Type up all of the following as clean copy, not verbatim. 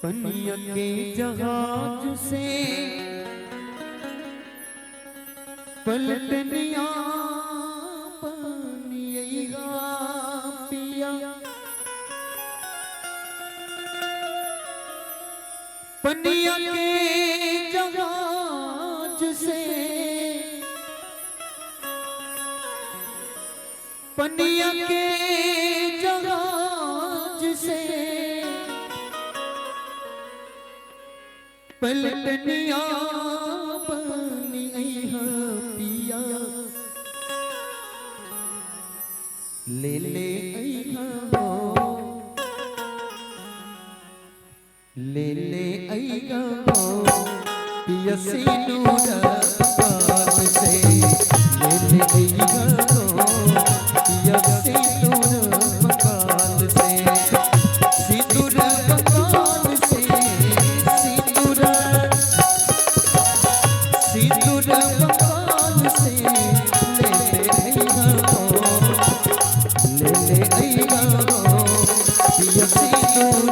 पनिया के जहाज से पलटनिया पनिया पिया पनिया के जहाज से पनिया के जहाज से पलटनिया पनिया पिया ले ले ले ले आईगा पिया सिंदूर पाप से ले ले आईगा पिया सिंदूर मकान से सिंदूर मकान से सिंदूर सिंदूर मकान से ले ले आईगा पिया सिंदूर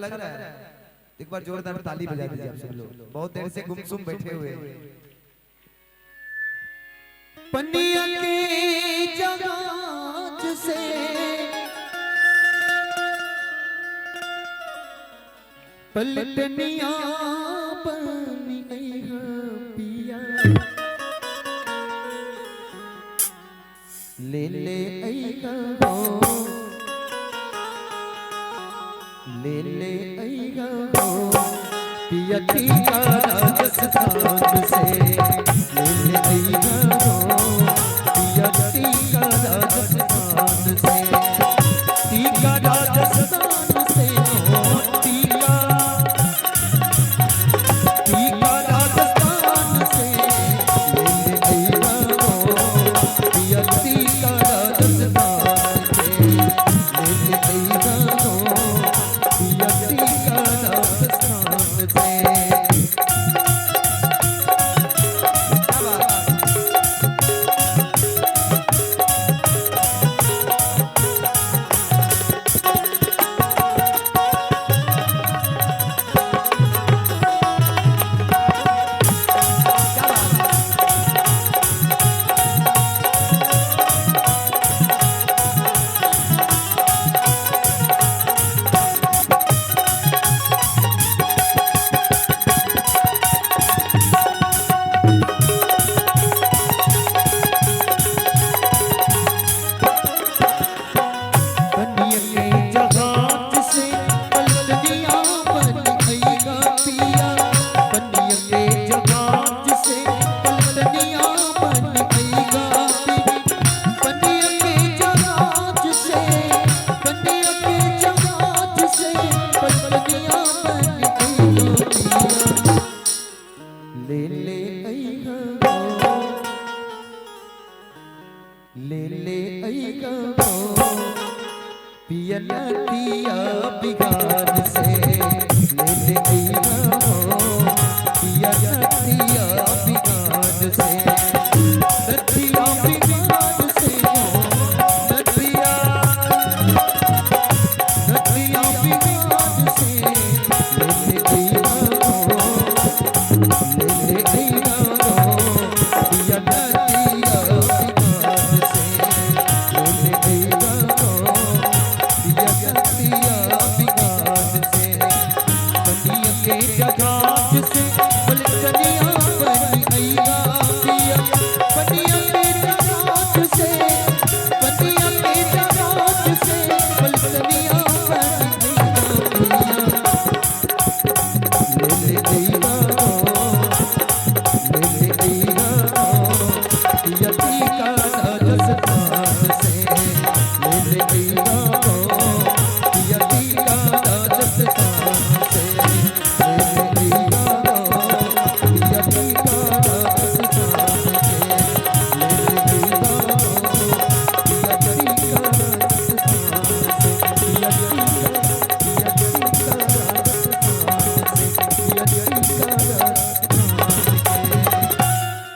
लग रहा है। एक बार जोरदार ताली बजा दीजिए आप सब लोग, बहुत देर से गुमसुम बैठे हुए। पनिया के जहाज से पलटनिया पनिया पिया ले ले आईगा ले ले आईगा पिया टीका राजस्थान से ले ले आईगा पिया टीका राजस्थान से टीका राजस्थान से टीका टीका राजस्थान से ले ले आईगा पिया टीका राजस्थान से ले ले आईगा ले ले आईगा पिया नदिया बिगाड़ से